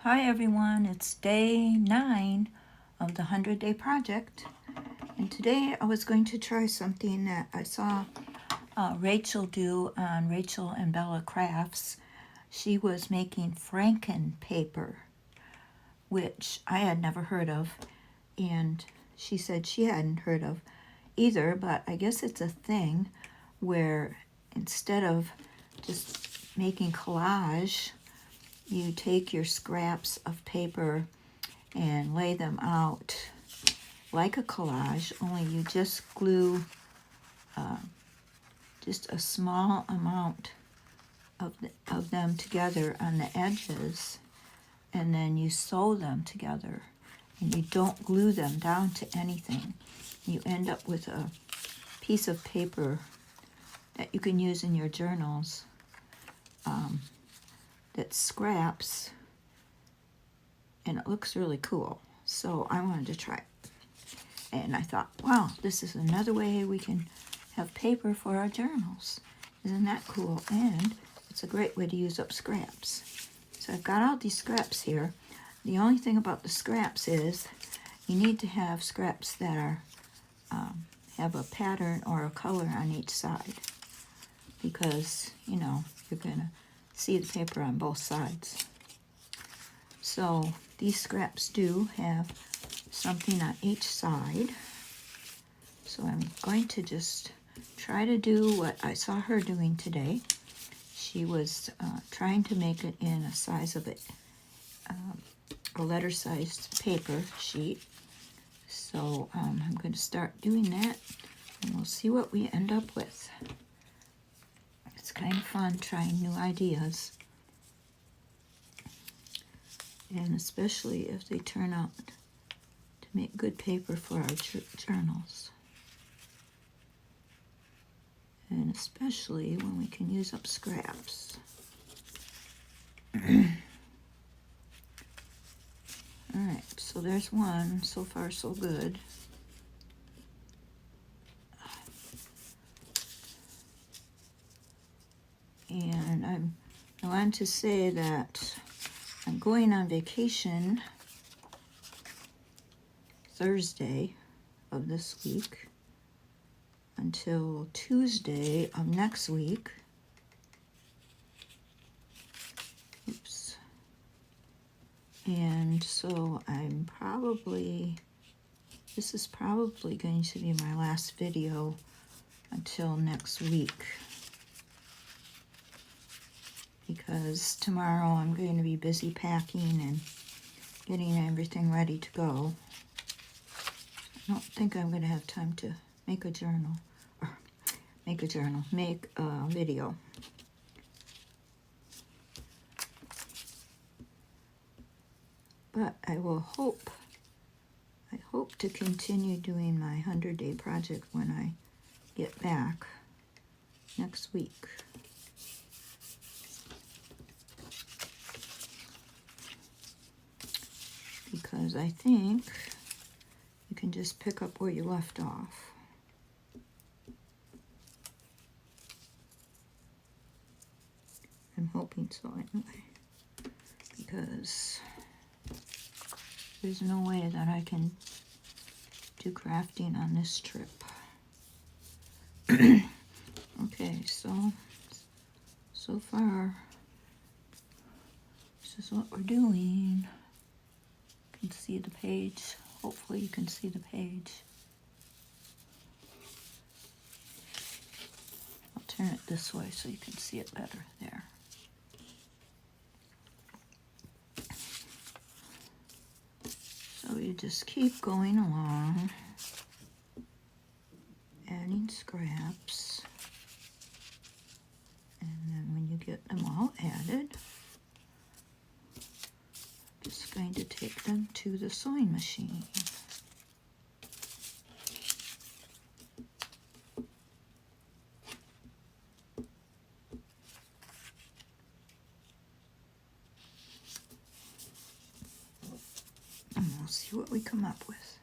Hi everyone, it's day 9 of the 100-day project, and today I was going to try something that I saw Rachel do on Rachel and Bella Crafts. She was making Franken paper, which I had never heard of, and she said she hadn't heard of either, but I guess it's a thing where instead of just making collage, you take your scraps of paper and lay them out like a collage, only you just glue just a small amount of them together on the edges, and then you sew them together, and you don't glue them down to anything. You end up with a piece of paper that you can use in your journals that scraps, and it looks really cool. So I wanted to try it. And I thought, wow, this is another way we can have paper for our journals. Isn't that cool? And it's a great way to use up scraps. So I've got all these scraps here. The only thing about the scraps is you need to have scraps that are have a pattern or a color on each side, because, you know, you're going to see the paper on both sides. So these scraps do have something on each side. So I'm going to just try to do what I saw her doing today. She was trying to make it in a size of a letter-sized paper sheet. So I'm going to start doing that, and we'll see what we end up with. It's kind of fun trying new ideas, and especially if they turn out to make good paper for our journals. And especially when we can use up scraps. Alright, so there's one. So far, so good. And I wanted to say that I'm going on vacation Thursday of this week until Tuesday of next week. Oops. And so this is probably going to be my last video until next week, because tomorrow I'm going to be busy packing and getting everything ready to go. I don't think I'm going to have time to make a video. But I hope to continue doing my 100-day project when I get back next week. Because I think you can just pick up where you left off. I'm hoping so anyway, because there's no way that I can do crafting on this trip. Okay, so far, this is what we're doing. You can see the page. Hopefully you can see the page. I'll turn it this way so you can see it better there. So you just keep going along, adding scraps, and then when you get them all added, I'm just going to take them to the sewing machine. And we'll see what we come up with.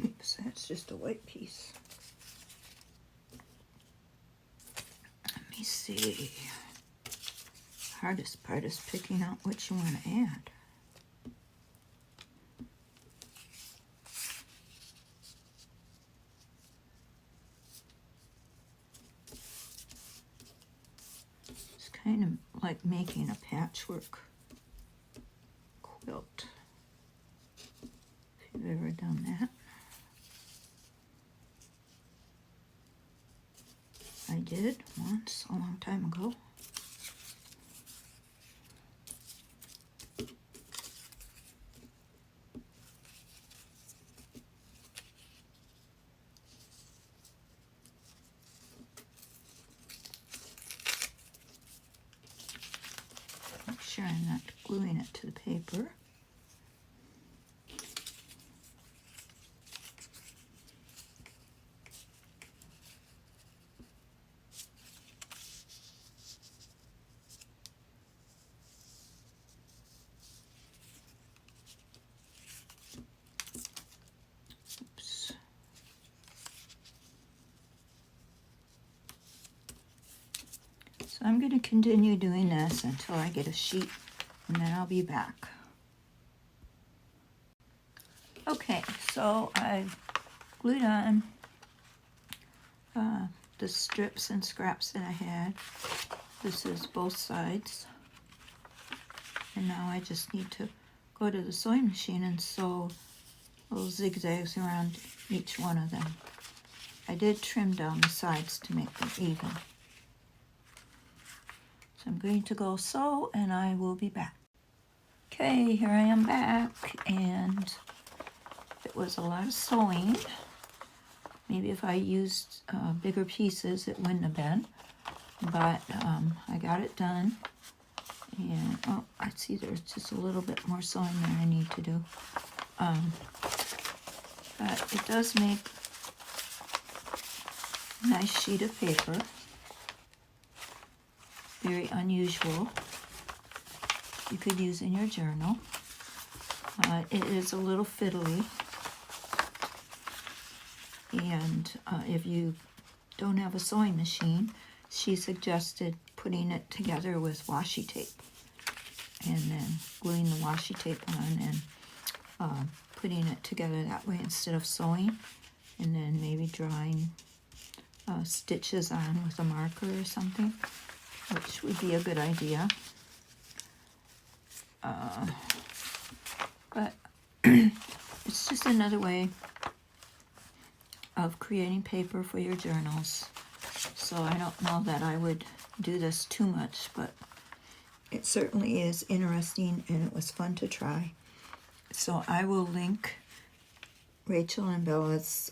Oops, that's just a white piece. Let me see. hardest part is picking out what you want to add. It's kind of like making a patchwork quilt, if you've ever done that. I did once, a long time ago. Make sure I'm not gluing it to the paper. Oops. So I'm going to continue doing this until I get a sheet, and then I'll be back. Okay, so I've glued on the strips and scraps that I had. This is both sides. And now I just need to go to the sewing machine and sew little zigzags around each one of them. I did trim down the sides to make them even. So I'm going to go sew and I will be back. Okay, here I am back, and it was a lot of sewing. Maybe if I used bigger pieces it wouldn't have been, but I got it done. And oh, I see there's just a little bit more sewing that I need to do. But it does make a nice sheet of paper. Very unusual. You could use in your journal. It is a little fiddly. And if you don't have a sewing machine, she suggested putting it together with washi tape and then gluing the washi tape on and putting it together that way instead of sewing, and then maybe drawing stitches on with a marker or something, which would be a good idea. But it's just another way of creating paper for your journals. So I don't know that I would do this too much, but it certainly is interesting and it was fun to try. So I will link Rachel and Bella's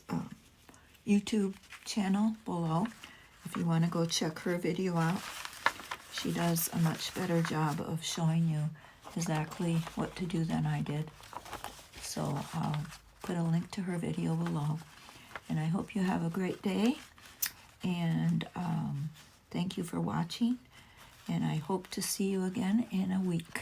YouTube channel below if you want to go check her video out. She does a much better job of showing you exactly what to do than I did. So I'll put a link to her video below. And I hope you have a great day. And thank you for watching. And I hope to see you again in a week.